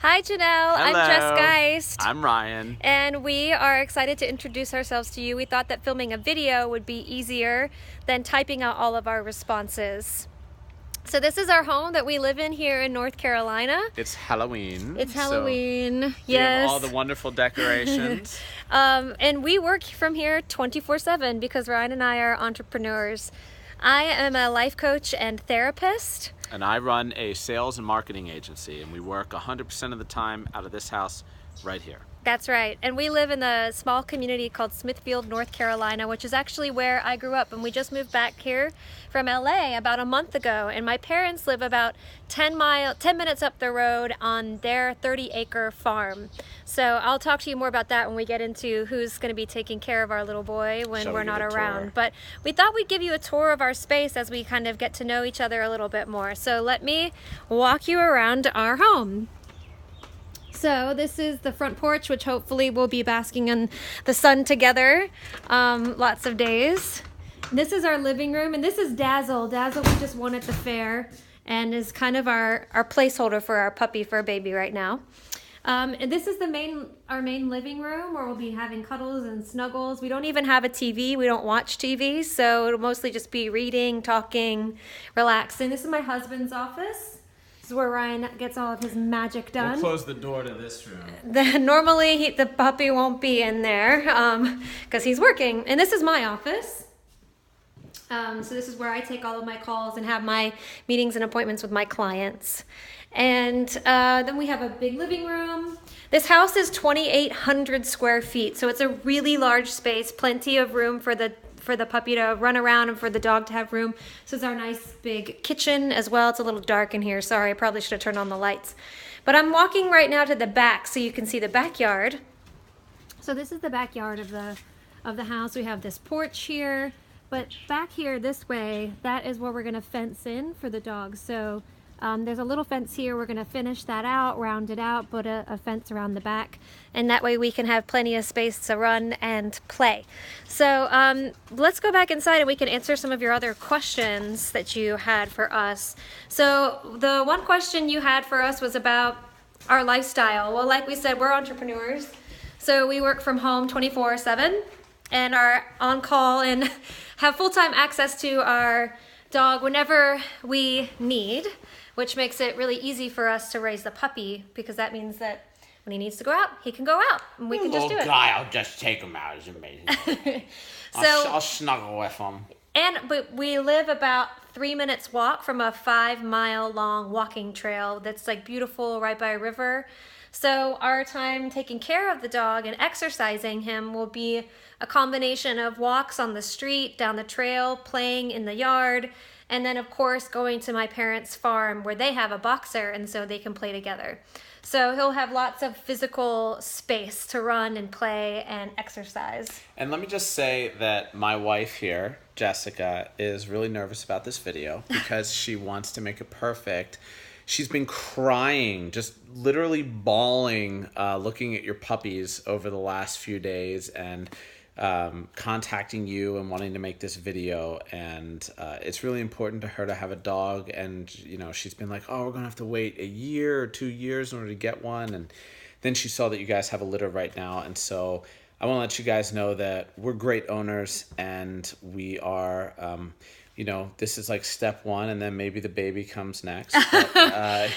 Hi, Janelle. Hello. I'm Jess Geist. I'm Ryan. And we are excited to introduce ourselves to you. We thought that filming a video would be easier than typing out all of our responses. So this is our home that we live in here in North Carolina. It's Halloween. It's Halloween, So yes. We have all the wonderful decorations. And we work from here 24/7 because Ryan and I are entrepreneurs. I am a life coach and therapist. And I run a sales and marketing agency, and we work 100% of the time out of this house right here. That's right. And we live in a small community called Smithfield, North Carolina, which is actually where I grew up. And we just moved back here from LA about a month ago. And my parents live about 10 minutes up the road on their 30-acre farm. So I'll talk to you more about that when we get into who's going to be taking care of our little boy when we're not around. But we thought we'd give you a tour of our space as we kind of get to know each other a little bit more. So let me walk you around our home. So this is the front porch, which hopefully we'll be basking in the sun together lots of days. This is our living room, and this is Dazzle. Dazzle we just won at the fair and is kind of our placeholder for our puppy, for a baby right now. And this is our main living room where we'll be having cuddles and snuggles. We don't even have a TV. We don't watch TV, so it'll mostly just be reading, talking, relaxing. This is my husband's office. Where Ryan gets all of his magic done. We'll close the door to this room. Normally the puppy won't be in there because he's working. And this is my office. So this is where I take all of my calls and have my meetings and appointments with my clients. And then we have a big living room. This house is 2,800 square feet, so it's a really large space, plenty of room for the puppy to run around and for the dog to have room. So it's our nice big kitchen as well. It's a little dark in here. Sorry, I probably should have turned on the lights. But I'm walking right now to the back so you can see the backyard. So this is the backyard of the house. We have this porch here, but back here this way, that is where we're gonna fence in for the dogs. So there's a little fence here. We're gonna finish that out, round it out, put a fence around the back, and that way we can have plenty of space to run and play. So let's go back inside and we can answer some of your other questions that you had for us. So the one question you had for us was about our lifestyle. Well, like we said, we're entrepreneurs. So we work from home 24/7 and are on call and have full-time access to our dog whenever we need, which makes it really easy for us to raise the puppy, because that means that when he needs to go out, he can go out, and we can just do it. Guy, I'll just take him out. It's amazing. I'll snuggle with him. But we live about 3 minutes walk from a 5-mile long walking trail that's like beautiful right by a river. So our time taking care of the dog and exercising him will be a combination of walks on the street, down the trail, playing in the yard, and then of course going to my parents' farm where they have a boxer, and so they can play together. So he'll have lots of physical space to run and play and exercise. And let me just say that my wife here, Jessica, is really nervous about this video because she wants to make it perfect. She's been crying, just literally bawling, looking at your puppies over the last few days, and contacting you and wanting to make this video. And it's really important to her to have a dog, and she's been like, oh, we're gonna have to wait a year or 2 years in order to get one. And then she saw that you guys have a litter right now, and so I want to let you guys know that we're great owners, and we are this is like step one, and then maybe the baby comes next. But,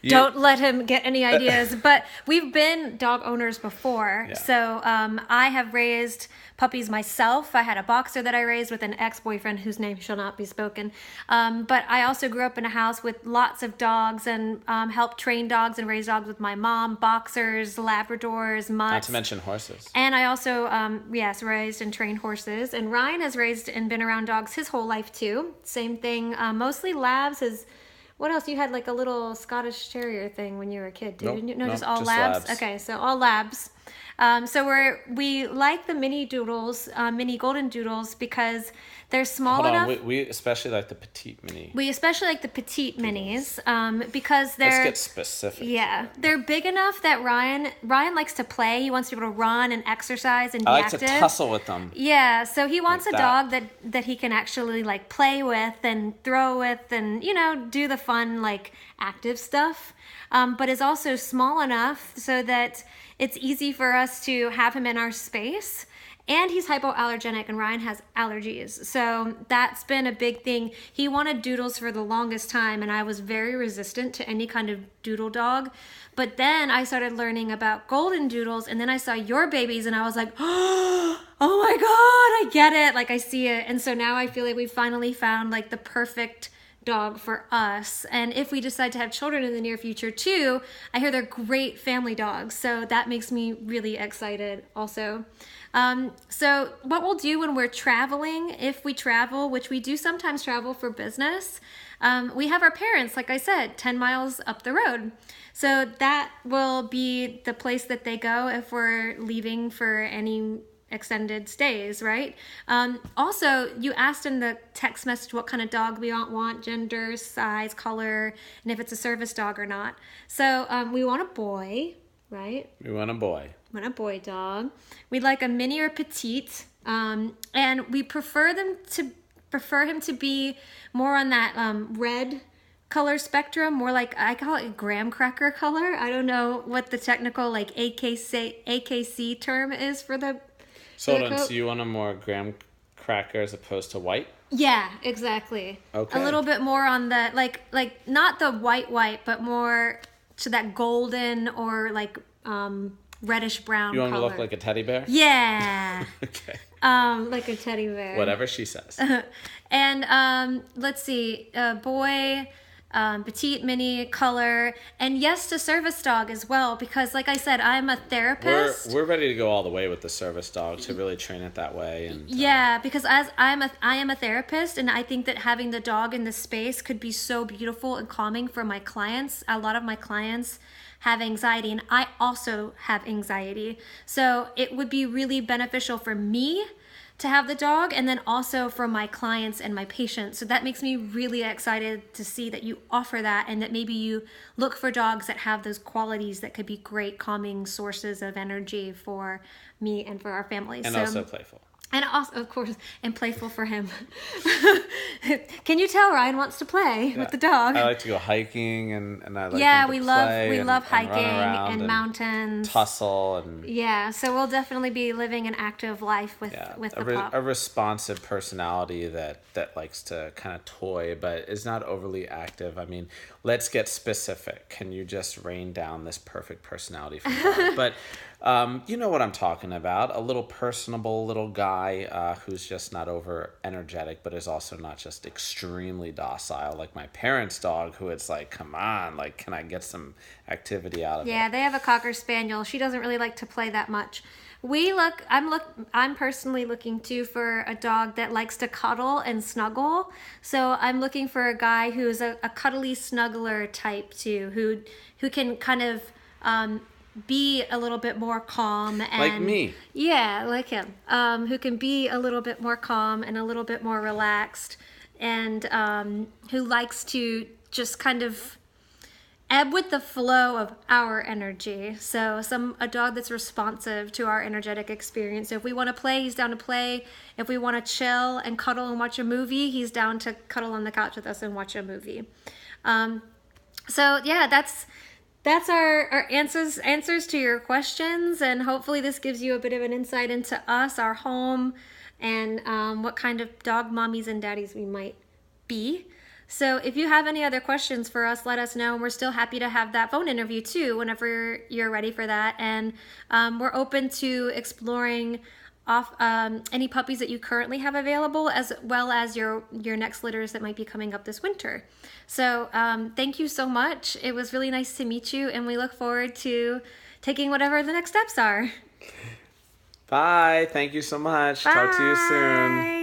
Don't let him get any ideas. But we've been dog owners before. Yeah. So I have raised puppies myself. I had a boxer that I raised with an ex-boyfriend whose name shall not be spoken. But I also grew up in a house with lots of dogs and helped train dogs and raise dogs with my mom, boxers, Labradors, mutts. Not to mention horses. And I also, raised and trained horses. And Ryan has raised and been around dogs his whole life too. Same thing, mostly labs. What else? You had like a little Scottish Terrier thing when you were a kid, too, didn't you? No, just all labs? Okay, so all labs. So we like the Mini-Doodles, Mini Golden Doodles, because They're small Hold enough. on, we especially like the petite mini. We especially like the petite minis because they're... Let's get specific. Yeah, they're big enough that Ryan likes to play. He wants to be able to run and exercise and be I like active. to tussle with them. Yeah, so he wants Like a that. dog that he can actually like play with and throw with and do the fun like active stuff. But is also small enough so that it's easy for us to have him in our space. And he's hypoallergenic, and Ryan has allergies. So that's been a big thing. He wanted Doodles for the longest time, and I was very resistant to any kind of Doodle dog. But then I started learning about Golden Doodles, and then I saw your babies, and I was like, oh my God, I get it. Like, I see it. And so now I feel like we finally found like the perfect dog for us. And if we decide to have children in the near future too, I hear they're great family dogs. So that makes me really excited also. So what we'll do when we're traveling, if we travel, which we do sometimes travel for business, we have our parents, like I said, 10 miles up the road. So that will be the place that they go if we're leaving for any extended stays, right? Also, you asked in the text message what kind of dog we want, gender, size, color, and if it's a service dog or not. So we want a boy, right? We want a boy. We want a boy dog. We'd like a mini or petite, and we prefer him to be more on that red color spectrum, more like, I call it graham cracker color. I don't know what the technical like AKC term is for the... So hold on, so you want a more graham cracker as opposed to white? Yeah, exactly. Okay. A little bit more on the like not the white, but more to that golden or like reddish brown You want color. me to look like a teddy bear? Yeah. Okay. Like a teddy bear. Whatever she says. And let's see, boy, petite, mini, color, and yes to service dog as well, because like I said, I'm a therapist. We're ready to go all the way with the service dog to really train it that way. And yeah, because as I am a therapist, and I think that having the dog in the space could be so beautiful and calming for my clients. A lot of my clients have anxiety, and I also have anxiety. So it would be really beneficial for me to have the dog, and then also for my clients and my patients. So that makes me really excited to see that you offer that, and that maybe you look for dogs that have those qualities that could be great calming sources of energy for me and for our families. And also playful. And also, of course, and playful for him. Can you tell Ryan wants to play with the dog? I like to go hiking, and I like we to love play hiking run around and mountains. Tussle and yeah, so we'll definitely be living an active life with the pup. A responsive personality that likes to kind of toy but is not overly active. I mean, let's get specific. Can you just rain down this perfect personality from God? But you know what I'm talking about. A little personable little guy who's just not over energetic, but is also not just extremely docile, like my parents' dog, who it's like, come on, like, can I get some activity out of it? Yeah, they have a Cocker Spaniel. She doesn't really like to play that much. I'm personally looking too for a dog that likes to cuddle and snuggle. So I'm looking for a guy who's a cuddly snuggler type too, who can kind of be a little bit more calm and like me. Yeah, like him. Who can be a little bit more calm and a little bit more relaxed, and who likes to just kind of ebb with the flow of our energy. So a dog that's responsive to our energetic experience. So if we want to play, he's down to play. If we want to chill and cuddle and watch a movie, he's down to cuddle on the couch with us and watch a movie. So yeah, that's our answers to your questions, and hopefully this gives you a bit of an insight into us, our home, and what kind of dog mommies and daddies we might be. So if you have any other questions for us, let us know. And we're still happy to have that phone interview too, whenever you're ready for that. And we're open to exploring any puppies that you currently have available, as well as your next litters that might be coming up this winter. So thank you so much. It was really nice to meet you, and we look forward to taking whatever the next steps are. Bye. Thank you so much. Bye. Talk to you soon.